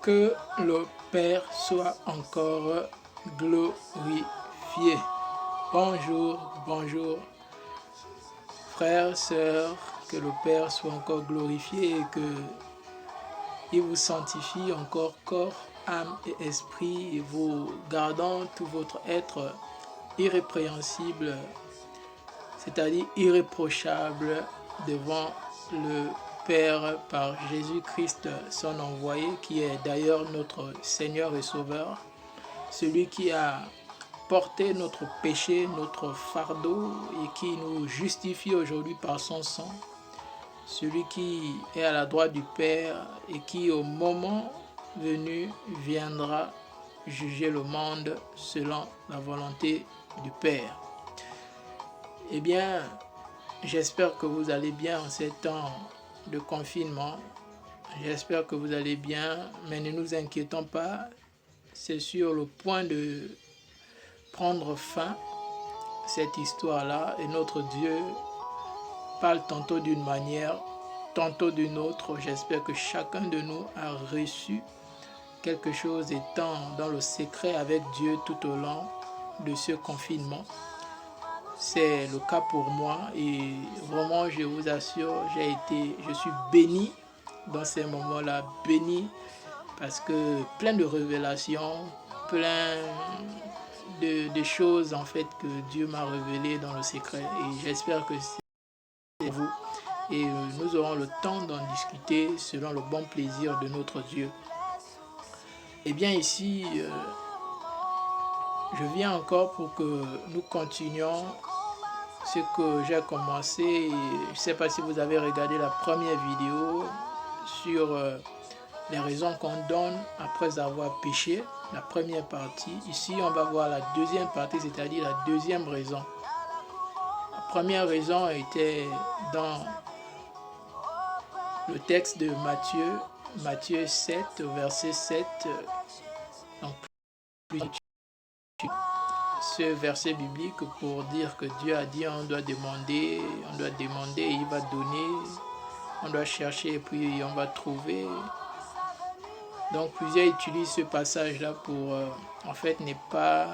Que le Père soit encore glorifié. Bonjour, frères, sœurs, que le Père soit encore glorifié et qu'il vous sanctifie encore corps, âme et esprit, et vous gardant tout votre être irrépréhensible, c'est-à-dire irréprochable devant le Père par Jésus-Christ, son envoyé, qui est d'ailleurs notre Seigneur et Sauveur, celui qui a porté notre péché, notre fardeau et qui nous justifie aujourd'hui par son sang, celui qui est à la droite du Père et qui au moment venu viendra juger le monde selon la volonté du Père. Eh bien, j'espère que vous allez bien en ces temps de confinement. J'espère que vous allez bien, mais ne nous inquiétons pas. C'est sur le point de prendre fin, cette histoire-là, et notre Dieu parle tantôt d'une manière, tantôt d'une autre. J'espère que chacun de nous a reçu quelque chose étant dans le secret avec Dieu tout au long de ce confinement. C'est le cas pour moi et vraiment je vous assure, je suis béni dans ces moments-là, béni parce que plein de révélations, plein de choses en fait que Dieu m'a révélées dans le secret et j'espère que c'est vous et nous aurons le temps d'en discuter selon le bon plaisir de notre Dieu. Et bien ici, je viens encore pour que nous continuions ce que j'ai commencé. Je ne sais pas si vous avez regardé la première vidéo sur les raisons qu'on donne après avoir péché, la première partie. Ici, on va voir la deuxième partie, c'est-à-dire la deuxième raison. La première raison était dans le texte de Matthieu 7, verset 7. Donc, ce verset biblique pour dire que Dieu a dit on doit demander et il va donner, on doit chercher et puis on va trouver. Donc plusieurs utilisent ce passage-là pour en fait ne pas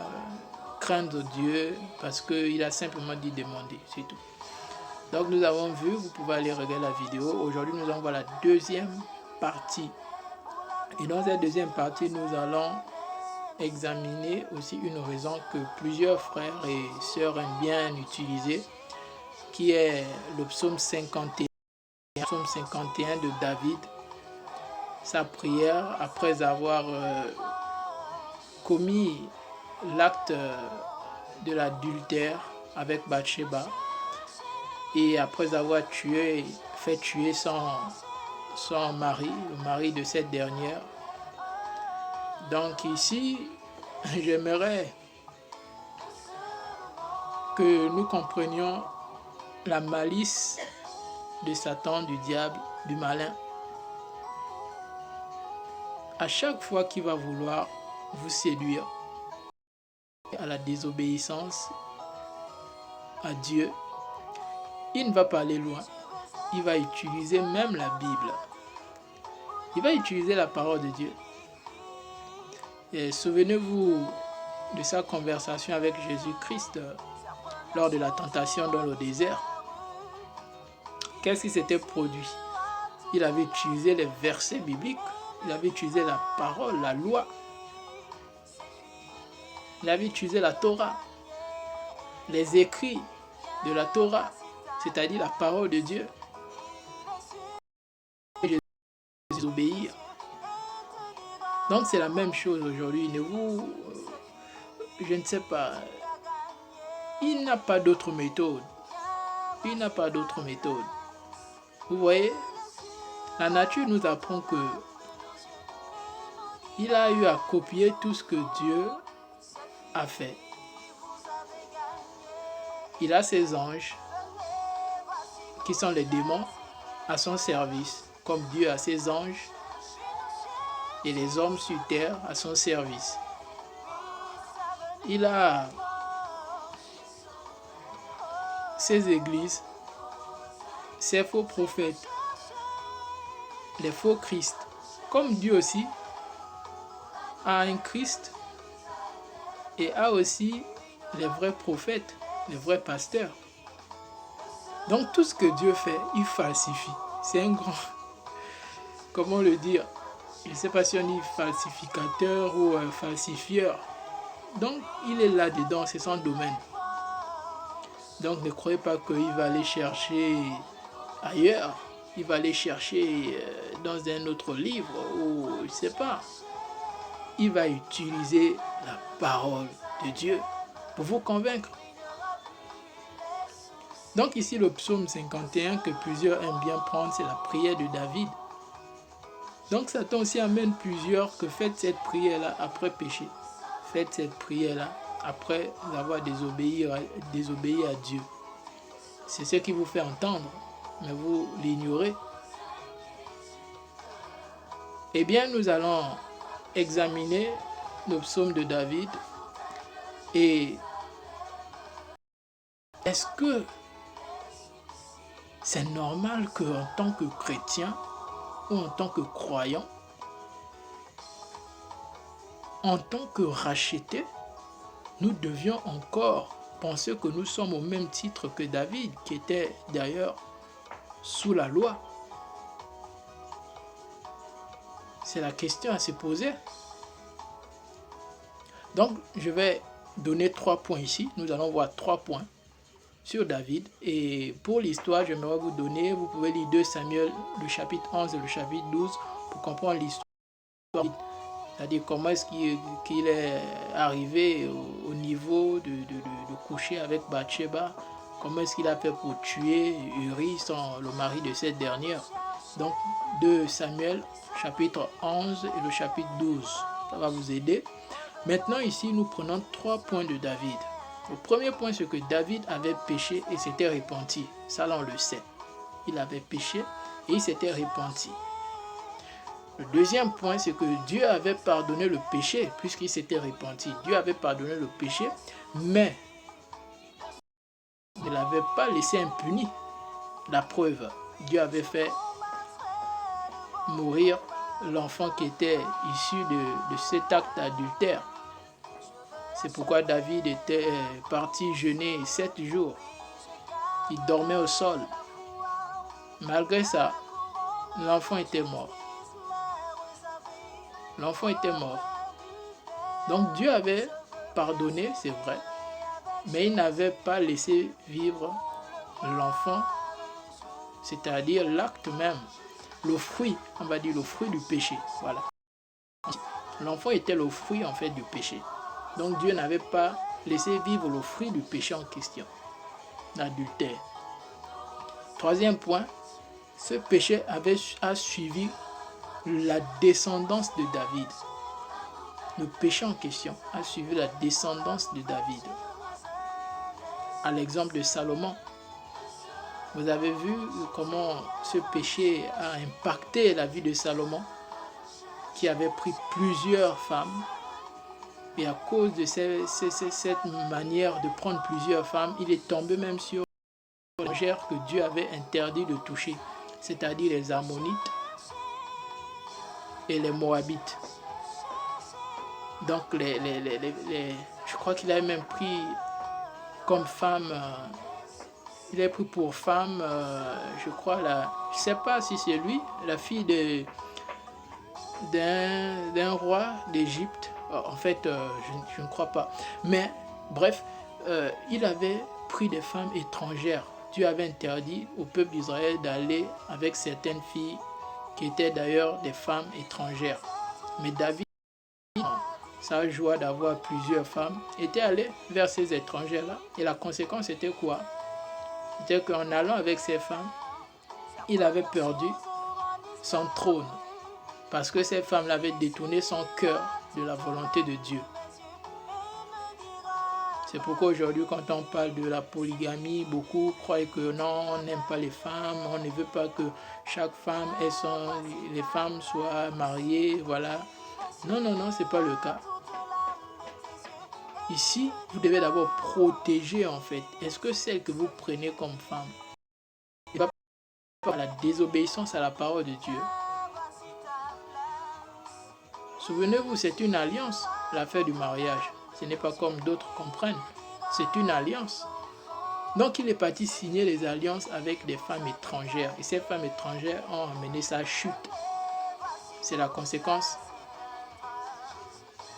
craindre Dieu parce qu'il a simplement dit demander, c'est tout. Donc nous avons vu, vous pouvez aller regarder la vidéo. Aujourd'hui nous allons voir la deuxième partie. Et dans cette deuxième partie, nous allons examiner aussi une raison que plusieurs frères et sœurs aiment bien utiliser, qui est le psaume 51, de David. Sa prière après avoir commis l'acte de l'adultère avec Bathsheba et après avoir fait tuer son mari, le mari de cette dernière. Donc ici, j'aimerais que nous comprenions la malice de Satan, du diable, du malin. À chaque fois qu'il va vouloir vous séduire à la désobéissance à Dieu, il ne va pas aller loin. Il va utiliser même la Bible. Il va utiliser la parole de Dieu. Et souvenez-vous de sa conversation avec Jésus-Christ lors de la tentation dans le désert. Qu'est-ce qui s'était produit? Il avait utilisé les versets bibliques, il avait utilisé la parole, la loi, il avait utilisé la Torah, les écrits de la Torah, c'est-à-dire la parole de Dieu. Et désobéir. Donc c'est la même chose aujourd'hui. Je ne sais pas, il n'a pas d'autre méthode. Il n'a pas d'autre méthode. Vous voyez, la nature nous apprend que il a eu à copier tout ce que Dieu a fait. Il a ses anges, qui sont les démons, à son service, comme Dieu a ses anges et les hommes sur terre à son service. Il a ses églises, ses faux prophètes, les faux Christ, comme Dieu aussi a un Christ et a aussi les vrais prophètes, les vrais pasteurs. Donc tout ce que Dieu fait, il falsifie. C'est un grand... Comment le dire? Je ne sais pas si on dit falsificateur ou falsifieur. Donc il est là-dedans, c'est son domaine. Donc ne croyez pas qu'il va aller chercher ailleurs. Il va aller chercher dans un autre livre ou je ne sais pas. Il va utiliser la parole de Dieu pour vous convaincre. Donc ici le psaume 51 que plusieurs aiment bien prendre, c'est la prière de David. Donc Satan aussi amène plusieurs que faites cette prière-là après péché. Faites cette prière-là après avoir désobéi à Dieu. C'est ce qui vous fait entendre, mais vous l'ignorez. Eh bien, nous allons examiner le psaume de David. Et est-ce que c'est normal qu'en tant que chrétien ou en tant que croyant, en tant que racheté, nous devions encore penser que nous sommes au même titre que David, qui était d'ailleurs sous la loi? C'est la question à se poser. Donc, je vais donner 3 points ici. Nous allons voir 3 points sur David. Et pour l'histoire, j'aimerais vous donner, vous pouvez lire 2 Samuel, le chapitre 11 et le chapitre 12, pour comprendre l'histoire. C'est-à-dire comment est-ce qu'il est arrivé au niveau de coucher avec Bathsheba, comment est-ce qu'il a fait pour tuer Uri, le mari de cette dernière. Donc 2 Samuel, chapitre 11 et le chapitre 12, ça va vous aider. Maintenant ici, nous prenons 3 points de David. Le premier point, c'est que David avait péché et s'était repenti. Ça, là, on le sait. Il avait péché et il s'était repenti. Le deuxième point, c'est que Dieu avait pardonné le péché puisqu'il s'était repenti. Dieu avait pardonné le péché, mais il ne l'avait pas laissé impuni. La preuve, Dieu avait fait mourir l'enfant qui était issu de cet acte d'adultère. C'est pourquoi David était parti jeûner 7 jours. Il dormait au sol. Malgré ça, l'enfant était mort. L'enfant était mort. Donc Dieu avait pardonné, c'est vrai, mais il n'avait pas laissé vivre l'enfant, c'est-à-dire l'acte même, le fruit, on va dire le fruit du péché. Voilà. L'enfant était le fruit en fait du péché. Donc Dieu n'avait pas laissé vivre le fruit du péché en question, l'adultère. Troisième point, ce péché a suivi la descendance de David. Le péché en question a suivi la descendance de David. À l'exemple de Salomon, vous avez vu comment ce péché a impacté la vie de Salomon, qui avait pris plusieurs femmes. Et à cause de cette manière de prendre plusieurs femmes, il est tombé même sur les étrangères que Dieu avait interdit de toucher, c'est-à-dire les Ammonites et les Moabites. Donc, je crois qu'il a même pris comme femme, il a pris pour femme, je crois, je ne sais pas si c'est lui, la fille d'un roi d'Égypte. En fait, je ne crois pas. Mais, bref, il avait pris des femmes étrangères. Dieu avait interdit au peuple d'Israël d'aller avec certaines filles qui étaient d'ailleurs des femmes étrangères. Mais David, sa joie d'avoir plusieurs femmes, était allé vers ces étrangères-là. Et la conséquence était quoi? C'était qu'en allant avec ces femmes, il avait perdu son trône. Parce que ces femmes avaient détourné son cœur de la volonté de Dieu. C'est pourquoi aujourd'hui, quand on parle de la polygamie, beaucoup croient que non, on n'aime pas les femmes, on ne veut pas que chaque femme les femmes soient mariées, voilà. Non, non, non, ce n'est pas le cas. Ici, vous devez d'abord protéger en fait. Est-ce que celle que vous prenez comme femme n'est pas par la désobéissance à la parole de Dieu? Souvenez-vous, c'est une alliance, l'affaire du mariage. Ce n'est pas comme d'autres comprennent. C'est une alliance. Donc il est parti signer les alliances avec des femmes étrangères. Et ces femmes étrangères ont amené sa chute. C'est la conséquence.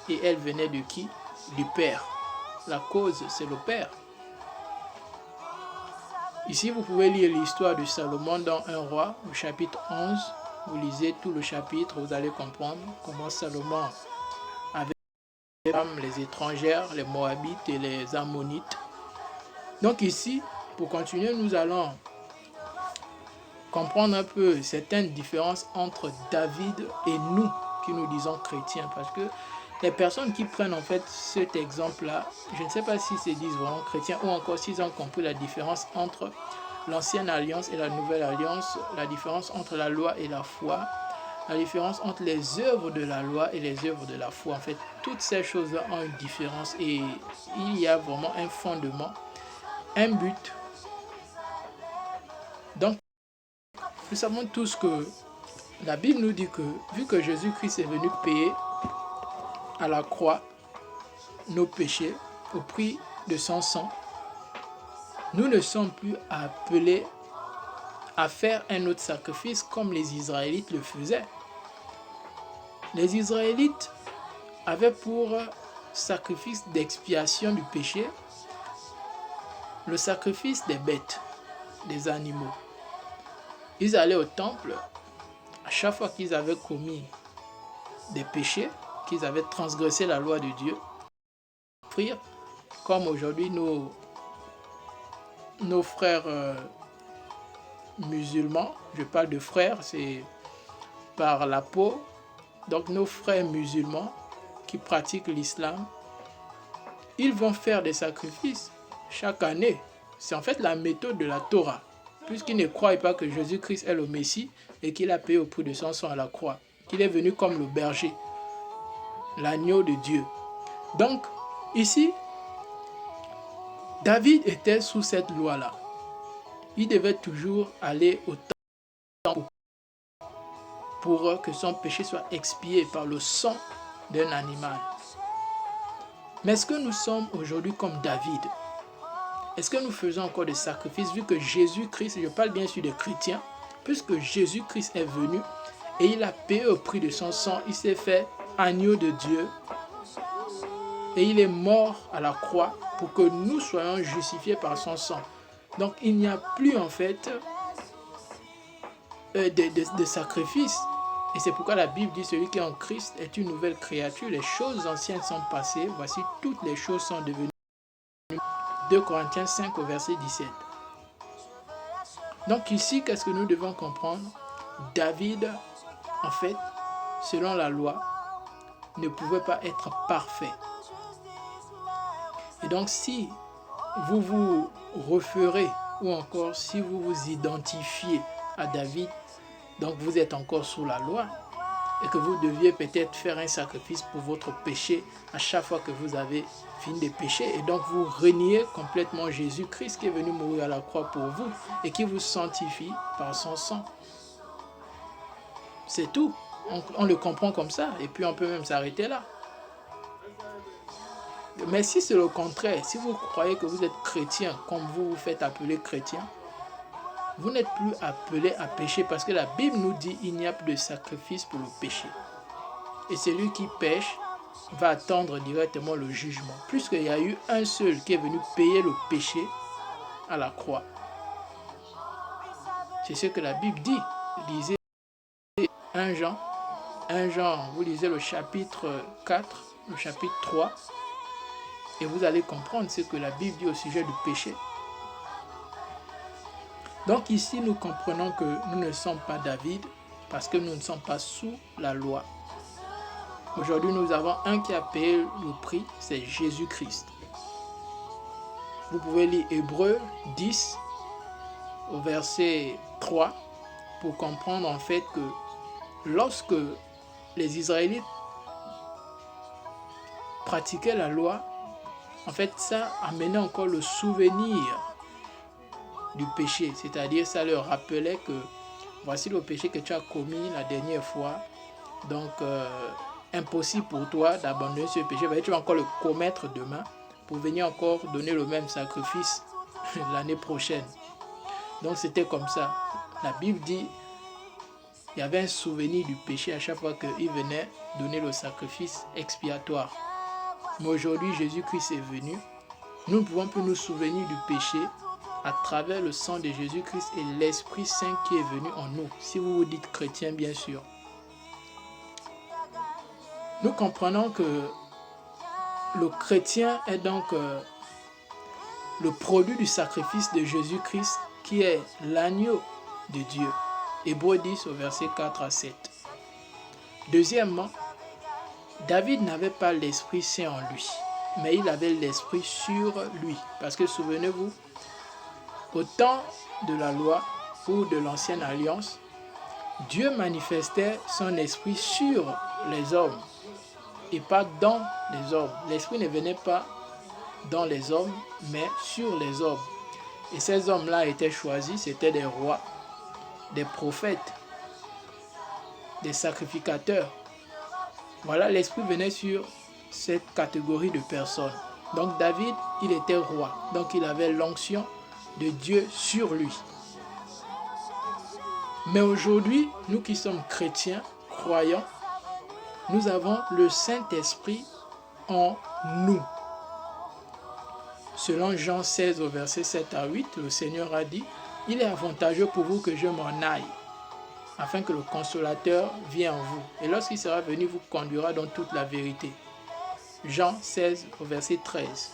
Et elle venait de qui? Du Père. La cause, c'est le Père. Ici, vous pouvez lire l'histoire de Salomon dans 1 roi, au chapitre 11. Vous lisez tout le chapitre, vous allez comprendre comment Salomon avait les femmes, les étrangères, les Moabites et les Ammonites. Donc ici, pour continuer, nous allons comprendre un peu certaines différences entre David et nous, qui nous disons chrétiens. Parce que les personnes qui prennent en fait cet exemple-là, je ne sais pas s'ils se disent vraiment chrétiens ou encore s'ils ont compris la différence entre l'ancienne alliance et la nouvelle alliance, la différence entre la loi et la foi, la différence entre les œuvres de la loi et les œuvres de la foi. En fait, toutes ces choses-là ont une différence et il y a vraiment un fondement, un but. Donc, nous savons tous que la Bible nous dit que, vu que Jésus-Christ est venu payer à la croix nos péchés au prix de son sang, nous ne sommes plus appelés à faire un autre sacrifice comme les Israélites le faisaient. Les Israélites avaient pour sacrifice d'expiation du péché le sacrifice des bêtes, des animaux. Ils allaient au temple à chaque fois qu'ils avaient commis des péchés, qu'ils avaient transgressé la loi de Dieu, offrir, comme aujourd'hui nos frères musulmans, je parle de frères, c'est par la peau, donc nos frères musulmans qui pratiquent l'islam, ils vont faire des sacrifices chaque année. C'est en fait la méthode de la Torah, puisqu'ils ne croient pas que Jésus-Christ est le Messie et qu'il a payé au prix de son sang à la croix, qu'il est venu comme le berger, l'agneau de Dieu. Donc, ici, David était sous cette loi-là. Il devait toujours aller au temple pour que son péché soit expié par le sang d'un animal. Mais est-ce que nous sommes aujourd'hui comme David? Est-ce que nous faisons encore des sacrifices vu que Jésus-Christ, je parle bien sûr des chrétiens, puisque Jésus-Christ est venu et il a payé au prix de son sang, il s'est fait agneau de Dieu et il est mort à la croix pour que nous soyons justifiés par son sang. Donc il n'y a plus en fait de sacrifice. Et c'est pourquoi la Bible dit celui qui est en Christ est une nouvelle créature. Les choses anciennes sont passées, voici toutes les choses sont devenues. 2 Corinthiens 5 au verset 17. Donc ici, qu'est-ce que nous devons comprendre? David, en fait, selon la loi, ne pouvait pas être parfait. Et donc si vous vous referez ou encore si vous vous identifiez à David, donc vous êtes encore sous la loi et que vous deviez peut-être faire un sacrifice pour votre péché à chaque fois que vous avez fini de pécher. Et donc vous reniez complètement Jésus-Christ qui est venu mourir à la croix pour vous et qui vous sanctifie par son sang. C'est tout. On le comprend comme ça et puis on peut même s'arrêter là. Mais si c'est le contraire, si vous croyez que vous êtes chrétien comme vous vous faites appeler chrétien, vous n'êtes plus appelé à pécher parce que la Bible nous dit qu'il n'y a plus de sacrifice pour le péché. Et celui qui pêche va attendre directement le jugement, puisqu'il y a eu un seul qui est venu payer le péché à la croix. C'est ce que la Bible dit. Lisez 1 Jean, vous lisez le chapitre 4, le chapitre 3, et vous allez comprendre ce que la Bible dit au sujet du péché. Donc ici, nous comprenons que nous ne sommes pas David parce que nous ne sommes pas sous la loi. Aujourd'hui, nous avons un qui a payé le prix, c'est Jésus-Christ. Vous pouvez lire Hébreux 10 au verset 3 pour comprendre en fait que lorsque les Israélites pratiquaient la loi, en fait, ça amenait encore le souvenir du péché, c'est-à-dire ça leur rappelait que voici le péché que tu as commis la dernière fois, donc impossible pour toi d'abandonner ce péché. Tu vas encore le commettre demain pour venir encore donner le même sacrifice l'année prochaine. Donc c'était comme ça. La Bible dit, il y avait un souvenir du péché à chaque fois qu'il venait donner le sacrifice expiatoire. Mais aujourd'hui, Jésus-Christ est venu. Nous ne pouvons plus nous souvenir du péché à travers le sang de Jésus-Christ et l'Esprit Saint qui est venu en nous. Si vous vous dites chrétien, bien sûr. Nous comprenons que le chrétien est donc le produit du sacrifice de Jésus-Christ qui est l'agneau de Dieu. Hébreux 10 au verset 4 à 7. Deuxièmement, David n'avait pas l'Esprit Saint en lui, mais il avait l'Esprit sur lui. Parce que souvenez-vous, au temps de la loi ou de l'ancienne alliance, Dieu manifestait son esprit sur les hommes et pas dans les hommes. L'esprit ne venait pas dans les hommes, mais sur les hommes. Et ces hommes-là étaient choisis, c'était des rois, des prophètes, des sacrificateurs. Voilà, l'esprit venait sur cette catégorie de personnes. Donc David, il était roi, donc il avait l'onction de Dieu sur lui. Mais aujourd'hui, nous qui sommes chrétiens, croyants, nous avons le Saint-Esprit en nous. Selon Jean 16 au verset 7 à 8, le Seigneur a dit, « Il est avantageux pour vous que je m'en aille, afin que le Consolateur vienne en vous. Et lorsqu'il sera venu, vous conduira dans toute la vérité. » Jean 16 au verset 13.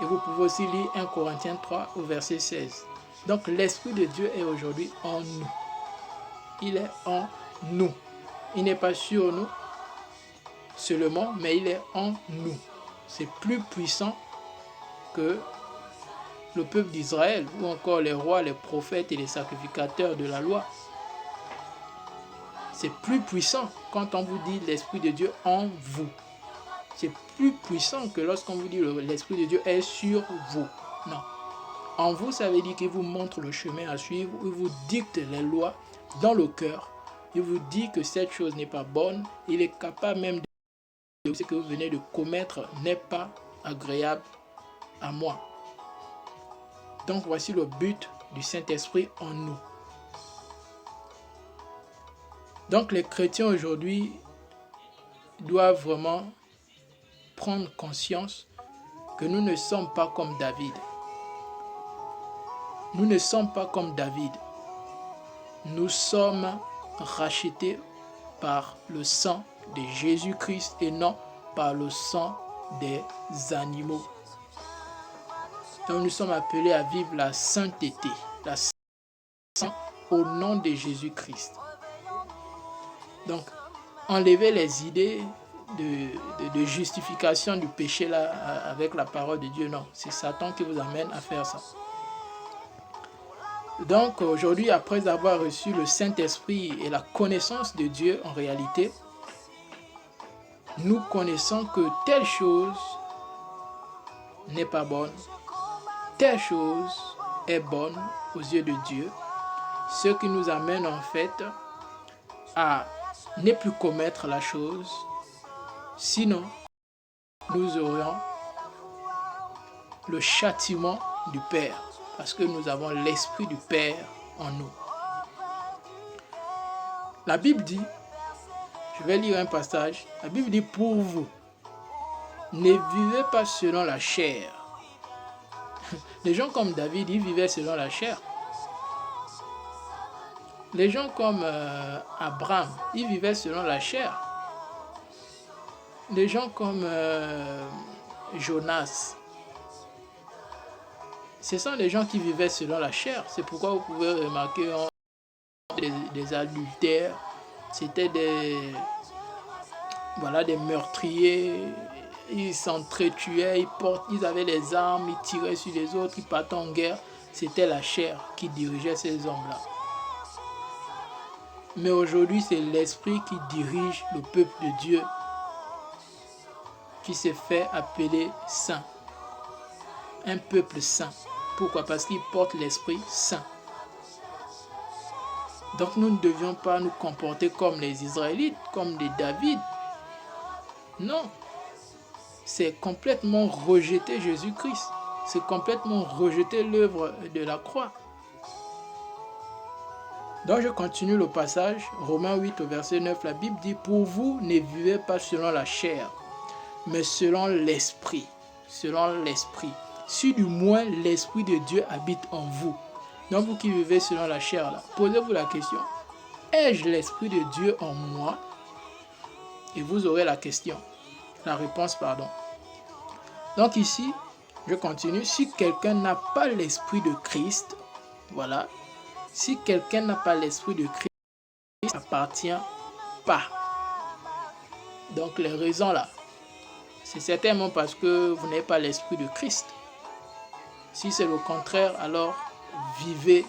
Et vous pouvez aussi lire 1 Corinthiens 3 au verset 16. Donc l'Esprit de Dieu est aujourd'hui en nous. Il est en nous. Il n'est pas sur nous seulement, mais il est en nous. C'est plus puissant que le peuple d'Israël ou encore les rois, les prophètes et les sacrificateurs de la loi. C'est plus puissant quand on vous dit l'Esprit de Dieu en vous. C'est plus puissant que lorsqu'on vous dit l'Esprit de Dieu est sur vous. Non. En vous, ça veut dire qu'il vous montre le chemin à suivre, il vous dicte les lois dans le cœur. Il vous dit que cette chose n'est pas bonne. Il est capable même de dire que ce que vous venez de commettre n'est pas agréable à moi. Donc voici le but du Saint-Esprit en nous. Donc les chrétiens aujourd'hui doivent vraiment prendre conscience que nous ne sommes pas comme David. Nous ne sommes pas comme David. Nous sommes rachetés par le sang de Jésus-Christ et non par le sang des animaux. Donc nous sommes appelés à vivre la sainteté, la sainteté au nom de Jésus-Christ. Donc, enlever les idées de justification du péché là avec la parole de Dieu, non. C'est Satan qui vous amène à faire ça. Donc, aujourd'hui, après avoir reçu le Saint-Esprit et la connaissance de Dieu en réalité, nous connaissons que telle chose n'est pas bonne, telle chose est bonne aux yeux de Dieu, ce qui nous amène en fait à ne plus commettre la chose, sinon nous aurions le châtiment du Père, parce que nous avons l'Esprit du Père en nous. La Bible dit, je vais lire un passage, la Bible dit pour vous, ne vivez pas selon la chair. Les gens comme David, ils vivaient selon la chair. Les gens comme Abraham, ils vivaient selon la chair. Les gens comme Jonas, ce sont des gens qui vivaient selon la chair. C'est pourquoi vous pouvez remarquer des adultères, c'était des meurtriers, ils s'entretuaient, ils avaient les armes, ils tiraient sur les autres, ils partaient en guerre. C'était la chair qui dirigeait ces hommes-là. Mais aujourd'hui, c'est l'Esprit qui dirige le peuple de Dieu, qui s'est fait appeler saint. Un peuple saint. Pourquoi? Parce qu'il porte l'Esprit Saint. Donc nous ne devions pas nous comporter comme les Israélites, comme les David, Non. C'est complètement rejeter Jésus-Christ. C'est complètement rejeter l'œuvre de la croix. Donc je continue le passage, Romains 8 au verset 9, la Bible dit « Pour vous, ne vivez pas selon la chair, mais selon l'esprit. » Selon l'esprit. Si du moins l'esprit de Dieu habite en vous. Donc vous qui vivez selon la chair, là, posez-vous la question, ai-je l'esprit de Dieu en moi? Et vous aurez la réponse, pardon. Donc ici, je continue, si quelqu'un n'a pas l'esprit de Christ, voilà, si quelqu'un n'a pas l'esprit de Christ, il n'appartient pas. Donc les raisons là, c'est certainement parce que vous n'avez pas l'esprit de Christ. Si c'est le contraire, alors vivez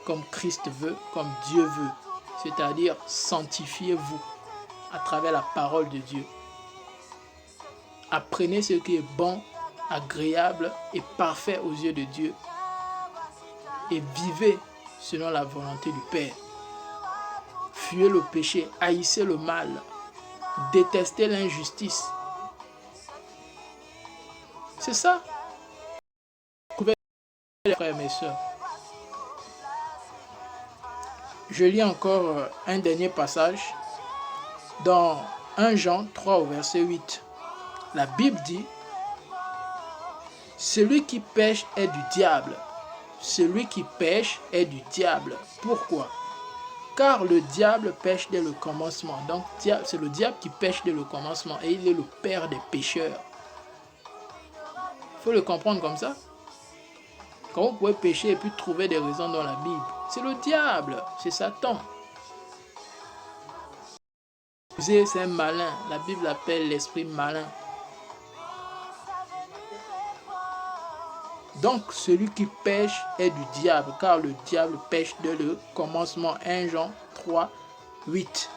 comme Christ veut, comme Dieu veut. C'est-à-dire sanctifiez-vous à travers la parole de Dieu. Apprenez ce qui est bon, agréable et parfait aux yeux de Dieu. Et vivez selon la volonté du Père. Fuyez le péché, haïssez le mal, détestez l'injustice. C'est ça. Les frères et mes sœurs. Je lis encore un dernier passage dans 1 Jean 3 au verset 8. La Bible dit « Celui qui pêche est du diable. Celui qui pêche est du diable. Pourquoi? Car le diable pêche dès le commencement. » Donc c'est le diable qui pêche dès le commencement et il est le père des pécheurs. Il faut le comprendre comme ça. Quand vous pouvez pécher et puis trouver des raisons dans la Bible, c'est le diable, c'est Satan. C'est un malin, la Bible l'appelle l'esprit malin. Donc celui qui pêche est du diable, car le diable pêche dès le commencement. 1 Jean 3, 8.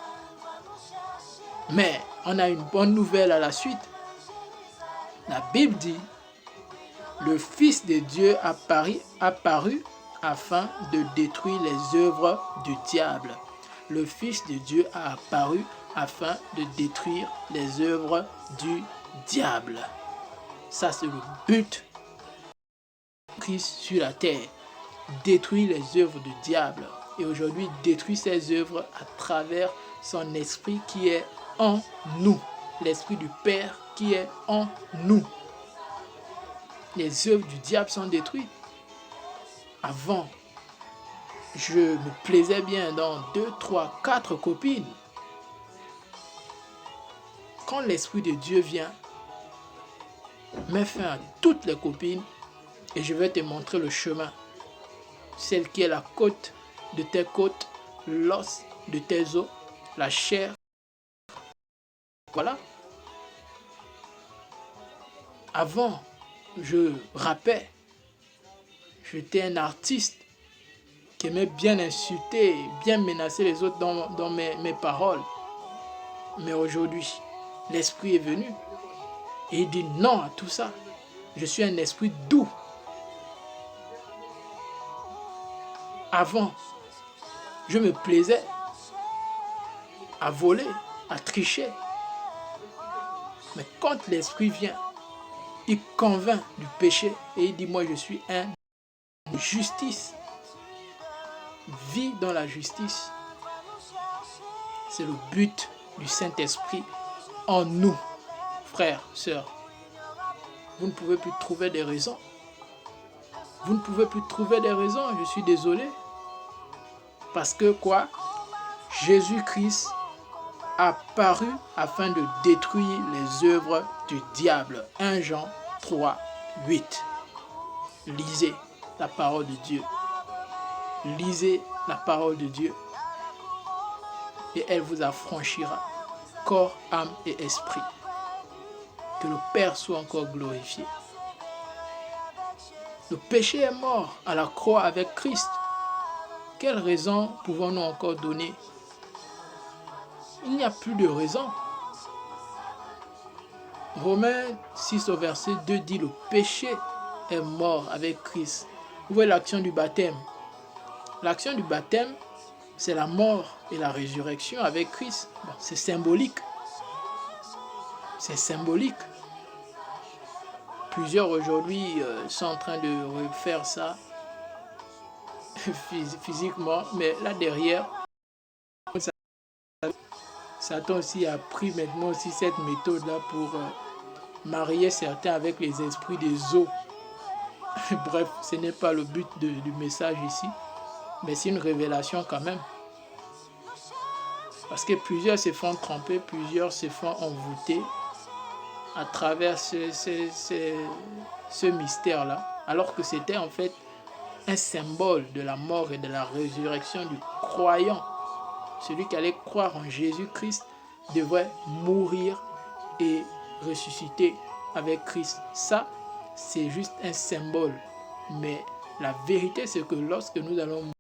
Mais on a une bonne nouvelle à la suite. La Bible dit, le Fils de Dieu apparu afin de détruire les œuvres du diable. Le Fils de Dieu a apparu afin de détruire les œuvres du diable. Ça, c'est le but de Christ sur la terre. Détruire les œuvres du diable. Et aujourd'hui, détruire ces œuvres à travers son esprit qui est en nous. L'esprit du Père qui est en nous. Les œuvres du diable sont détruites. Avant, je me plaisais bien dans 2, 3, 4 copines. Quand l'Esprit de Dieu vient, mets fin à toutes les copines et je vais te montrer le chemin. Celle qui est la côte de tes côtes, l'os de tes os, la chair. Voilà. Avant, je rappais. J'étais un artiste qui aimait bien insulter, bien menacer les autres dans mes paroles. Mais aujourd'hui, l'esprit est venu et il dit non à tout ça. Je suis un esprit doux. Avant, je me plaisais à voler, à tricher. Mais quand l'esprit vient, il convainc du péché et il dit moi je suis un justice. Vis dans la justice. C'est le but du Saint-Esprit en nous, frères, sœurs. Vous ne pouvez plus trouver des raisons. Vous ne pouvez plus trouver des raisons, je suis désolé. Parce que quoi? Jésus-Christ a paru afin de détruire les œuvres du diable. 1 Jean 3, 8. Lisez la parole de Dieu. Lisez la parole de Dieu. Et elle vous affranchira, corps, âme et esprit. Que le Père soit encore glorifié. Le péché est mort à la croix avec Christ. Quelle raison pouvons-nous encore donner? Il n'y a plus de raison. Romains 6 au verset 2 dit le péché est mort avec Christ. Vous voyez l'action du baptême. L'action du baptême, c'est la mort et la résurrection avec Christ. Bon, c'est symbolique. c'est symbolique. Plusieurs aujourd'hui sont en train de refaire ça physiquement, mais là derrière, Satan aussi a pris maintenant aussi cette méthode-là pour marier certains avec les esprits des eaux. Bref, ce n'est pas le but du message ici, mais c'est une révélation quand même. Parce que plusieurs se font tromper, plusieurs se font envoûter à travers ce mystère-là, alors que c'était en fait un symbole de la mort et de la résurrection du croyant. Celui qui allait croire en Jésus-Christ devrait mourir et ressusciter avec Christ. Ça, c'est juste un symbole. Mais la vérité, c'est que lorsque nous allons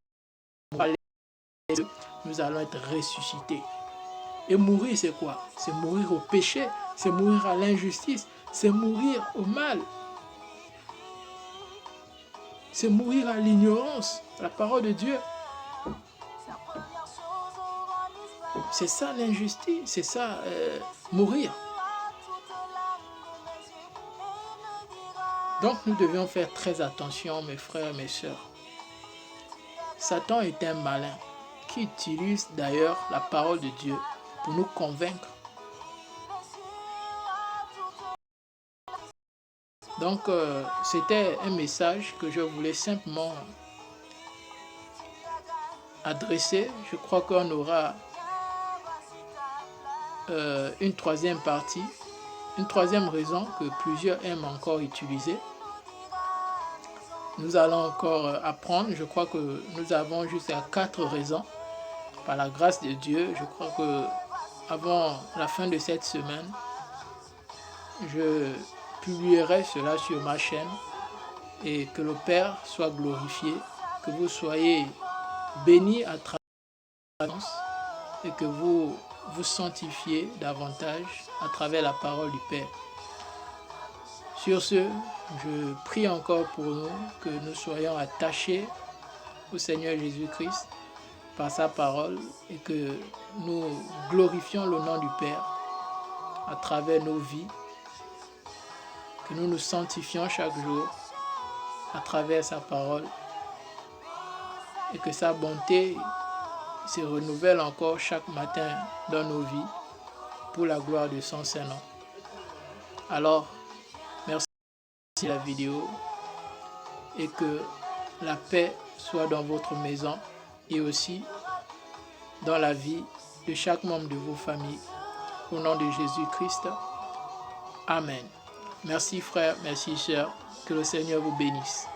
mourir, nous allons être ressuscités. Et mourir, c'est quoi? C'est mourir au péché, c'est mourir à l'injustice, c'est mourir au mal. C'est mourir à l'ignorance, à la parole de Dieu. C'est ça l'injustice, c'est ça mourir. Donc nous devions faire très attention, mes frères et mes sœurs. Satan est un malin qui utilise d'ailleurs la parole de Dieu pour nous convaincre. Donc c'était un message que je voulais simplement adresser. Je crois qu'on aura une troisième partie, une troisième raison que plusieurs aiment encore utiliser. Nous allons encore apprendre. Je crois que nous avons jusqu'à 4 raisons. Par la grâce de Dieu, je crois que avant la fin de cette semaine, je publierai cela sur ma chaîne et que le Père soit glorifié, que vous soyez bénis à travers et que vous vous sanctifiez davantage à travers la parole du Père. Sur ce, je prie encore pour nous que nous soyons attachés au Seigneur Jésus-Christ par sa parole et que nous glorifions le nom du Père à travers nos vies, que nous nous sanctifions chaque jour à travers sa parole et que sa bonté se renouvelle encore chaque matin dans nos vies pour la gloire de son Saint-Nom. Alors, merci de la vidéo et que la paix soit dans votre maison et aussi dans la vie de chaque membre de vos familles. Au nom de Jésus-Christ. Amen. Merci frères, merci sœurs. Que le Seigneur vous bénisse.